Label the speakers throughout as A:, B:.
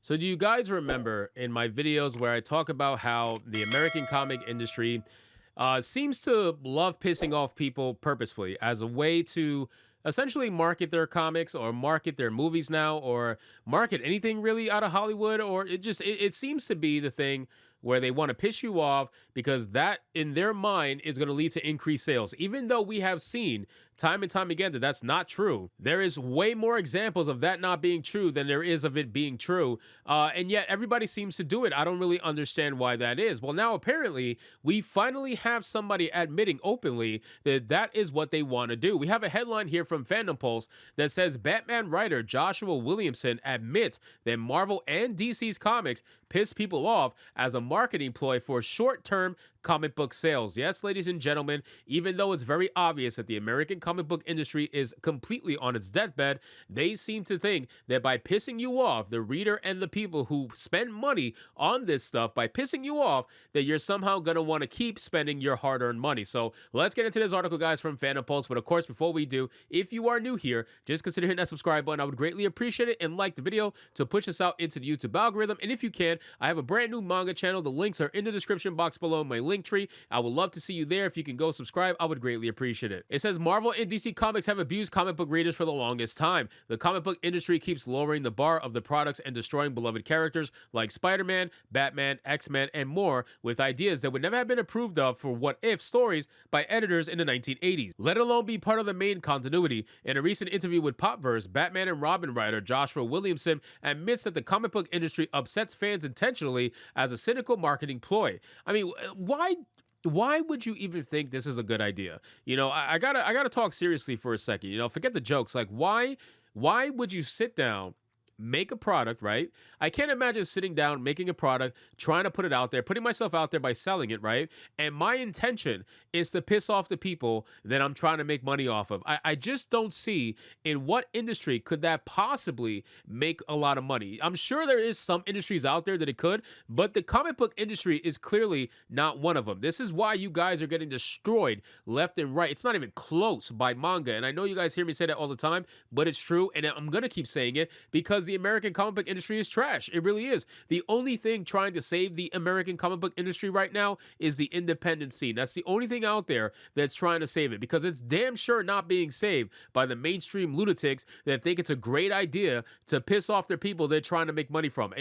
A: So, do you guys remember in my videos where I talk about how the American comic industry seems to love pissing off people purposefully as a way to essentially market their comics or market their movies now or market anything really out of Hollywood? Or it seems to be the thing where they want to piss you off because that in their mind is going to lead to increased sales, even though we have seen time and time again that that's not true. There is way more examples of that not being true than there is of it being true. And yet everybody seems to do it. I don't really understand why that is. Well, now apparently we finally have somebody admitting openly that that is what they want to do. We have a headline here from Fandom Pulse that says Batman writer Joshua Williamson admits that Marvel and DC's comics piss people off as a marketing ploy for short-term comic book sales. Yes, ladies and gentlemen, even though it's very obvious that the American comic book industry is completely on its deathbed, they seem to think that by pissing you off, the reader and the people who spend money on this stuff, by pissing you off, that you're somehow going to want to keep spending your hard-earned money. So let's get into this article, guys, from Fandom Pulse. But of course, before we do, if you are new here, just consider hitting that subscribe button. I would greatly appreciate it, and like the video to push us out into the YouTube algorithm. And if you can, I have a brand new manga channel. The links are in the description box below my link tree. I would love to see you there. If you can go subscribe, I would greatly appreciate it. It says Marvel and DC Comics have abused comic book readers for the longest time. The comic book industry keeps lowering the bar of the products and destroying beloved characters like Spider-Man, Batman, X-Men, and more with ideas that would never have been approved of for what-if stories by editors in the 1980s, let alone be part of the main continuity. In a recent interview with Popverse, Batman and Robin writer Joshua Williamson admits that the comic book industry upsets fans intentionally as a cynical marketing ploy. I mean, why would you even think this is a good idea? I gotta talk seriously for a second. Forget the jokes. Like, why would you sit down, make a product, right? I can't imagine sitting down, making a product, trying to put it out there, putting myself out there by selling it, right? And my intention is to piss off the people that I'm trying to make money off of. I just don't see in what industry could that possibly make a lot of money. I'm sure there is some industries out there that it could, but the comic book industry is clearly not one of them. This is why you guys are getting destroyed left and right. It's not even close by manga. And I know you guys hear me say that all the time, but it's true. And I'm going to keep saying it because the American comic book industry is trash. It really is. The only thing trying to save the American comic book industry right now is the independent scene. That's the only thing out there that's trying to save it, because it's damn sure not being saved by the mainstream lunatics that think it's a great idea to piss off their people they're trying to make money from.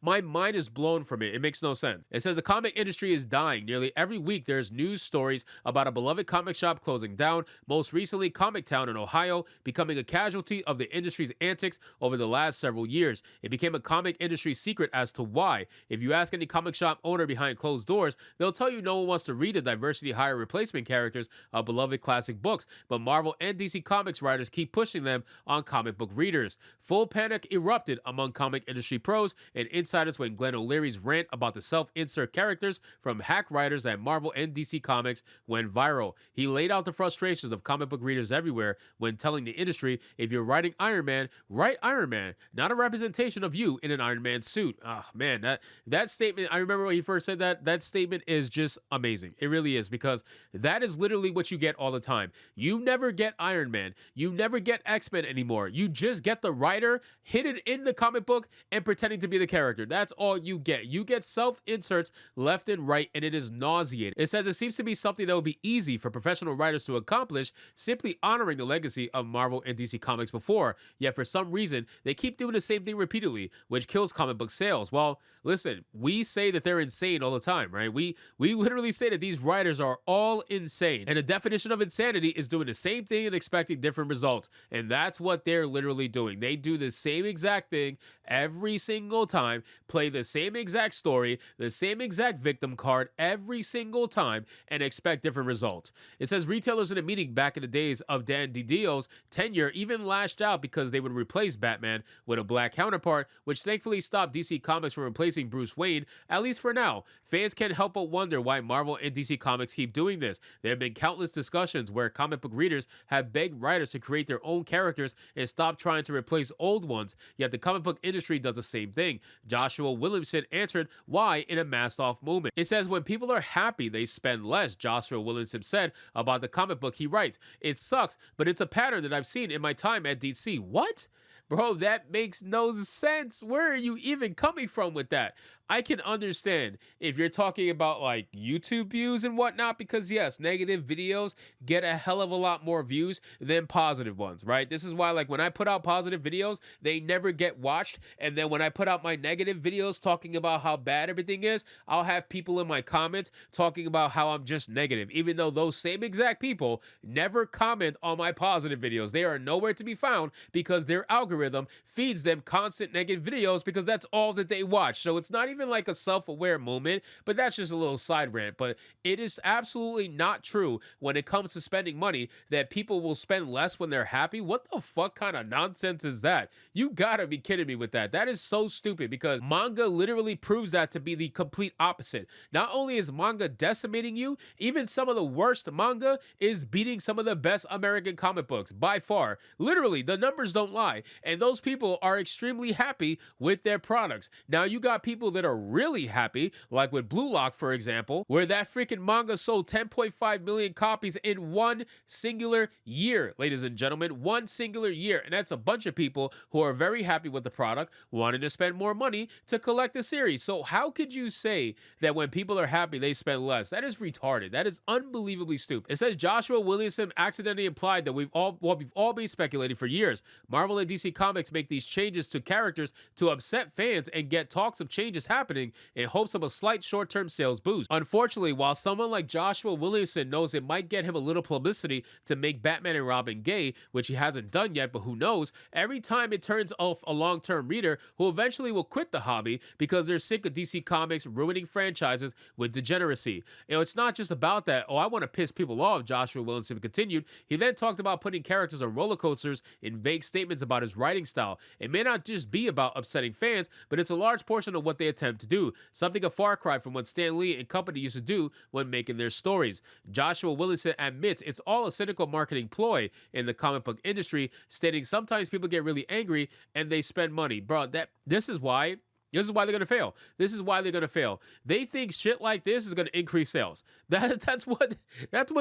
A: My mind is blown from it. It makes no sense. It says the comic industry is dying. Nearly every week there's news stories about a beloved comic shop closing down. Most recently, Comic Town in Ohio becoming a casualty of the industry's antics over the last several years. It became a comic industry secret as to why. If you ask any comic shop owner behind closed doors, they'll tell you no one wants to read the diversity hire replacement characters of beloved classic books, but Marvel and DC Comics writers keep pushing them on comic book readers. Full panic erupted among comic industry pros and insiders when Glenn O'Leary's rant about the self-insert characters from hack writers at Marvel and DC Comics went viral. He laid out the frustrations of comic book readers everywhere when telling the industry, if you're writing Iron Man, write Iron Man, not a representation of you in an Iron Man suit. Oh man, that statement, I remember when he first said that statement is just amazing. It really is, because that is literally what you get all the time. You never get Iron Man. You never get X-Men anymore. You just get the writer hidden in the comic book and pretending to be the character. That's all you get. You get self-inserts left and right, and it is nauseating. It says it seems to be something that would be easy for professional writers to accomplish, simply honoring the legacy of Marvel and DC Comics before. Yet for some reason, they keep doing the same thing repeatedly, which kills comic book sales. Well, listen, we say that they're insane all the time, right? We literally say that these writers are all insane. And the definition of insanity is doing the same thing and expecting different results. And that's what they're literally doing. They do the same exact thing every single time, play the same exact story, the same exact victim card every single time, and expect different results. It says retailers in a meeting back in the days of Dan DiDio's tenure even lashed out because they would replace Batman with a black counterpart, which thankfully stopped DC Comics from replacing Bruce Wayne, at least for now. Fans can't help but wonder why Marvel and DC Comics keep doing this. There have been countless discussions where comic book readers have begged writers to create their own characters and stop trying to replace old ones, yet the comic book industry does the same thing. Joshua Williamson answered why in a masked-off moment. It says when people are happy, they spend less, Joshua Williamson said about the comic book he writes. It sucks, but it's a pattern that I've seen in my time at DC. What? Bro, that makes no sense. Where are you even coming from with that? I can understand if you're talking about like YouTube views and whatnot, because yes, negative videos get a hell of a lot more views than positive ones, right? This is why, like, when I put out positive videos, they never get watched. And then when I put out my negative videos talking about how bad everything is, I'll have people in my comments talking about how I'm just negative, even though those same exact people never comment on my positive videos. They are nowhere to be found because their algorithm feeds them constant negative videos because that's all that they watch. So it's not even like a self-aware moment, but that's just a little side rant. But it is absolutely not true when it comes to spending money that people will spend less when they're happy. What the fuck kind of nonsense is that? You gotta be kidding me with that. That is so stupid, because manga literally proves that to be the complete opposite. Not only is manga decimating you, even some of the worst manga is beating some of the best American comic books by far. Literally, the numbers don't lie. And those people are extremely happy with their products. Now, you got people that are really happy, like with Blue Lock, for example, where that freaking manga sold 10.5 million copies in one singular year, ladies and gentlemen, one singular year. And that's a bunch of people who are very happy with the product, wanting to spend more money to collect the series. So how could you say that when people are happy, they spend less? That is retarded. That is unbelievably stupid. It says Joshua Williamson accidentally implied that we've all been speculating for years. Marvel and DC Comics make these changes to characters to upset fans and get talks of changes happening in hopes of a slight short-term sales boost. Unfortunately, while someone like Joshua Williamson knows it might get him a little publicity to make Batman and Robin gay, which he hasn't done yet, but who knows, every time it turns off a long-term reader who eventually will quit the hobby because they're sick of DC Comics ruining franchises with degeneracy. You know, it's not just about that, oh, I want to piss people off, Joshua Williamson continued. He then talked about putting characters on roller coasters in vague statements about his writing style. It may not just be about upsetting fans, but it's a large portion of what they attempt to do, something a far cry from what Stan Lee and company used to do when making their stories. Joshua Williamson admits it's all a cynical marketing ploy in the comic book industry, stating sometimes people get really angry and they spend money. Bro, this is why they're going to fail. This is why they're going to fail. They think shit like this is going to increase sales. That's what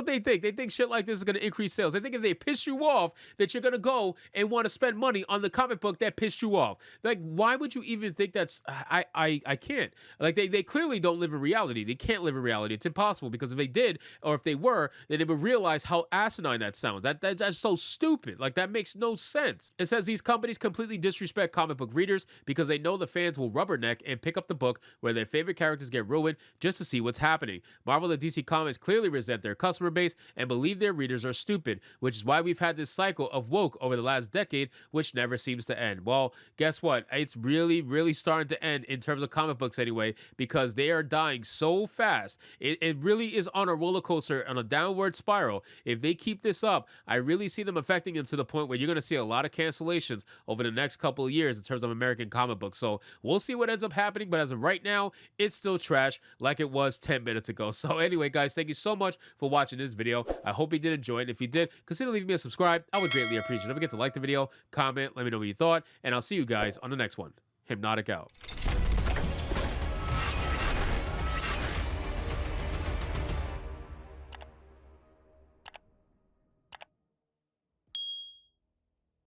A: they think. They think shit like this is going to increase sales. They think if they piss you off, that you're going to go and want to spend money on the comic book that pissed you off. Like, why would you even think that's... I can't. Like, they clearly don't live in reality. They can't live in reality. It's impossible, because if they did, or if they were, then they would realize how asinine that sounds. That's so stupid. Like, that makes no sense. It says these companies completely disrespect comic book readers because they know the fans will rubberneck and pick up the book where their favorite characters get ruined just to see what's happening. Marvel and DC Comics clearly resent their customer base and believe their readers are stupid, which is why we've had this cycle of woke over the last decade, which never seems to end. Well, guess what? It's really, really starting to end in terms of comic books anyway, because they are dying so fast. It really is on a roller coaster, on a downward spiral. If they keep this up, I really see them affecting them to the point where you're going to see a lot of cancellations over the next couple of years in terms of American comic books. So we'll see what ends up happening, but as of right now, it's still trash like it was 10 minutes ago. So anyway, guys, thank you so much for watching this video. I hope you did enjoy it. If you did, consider leaving me a subscribe. I would greatly appreciate it. Don't forget to like the video, comment, let me know what you thought, and I'll see you guys on the next one. Hypnotic out.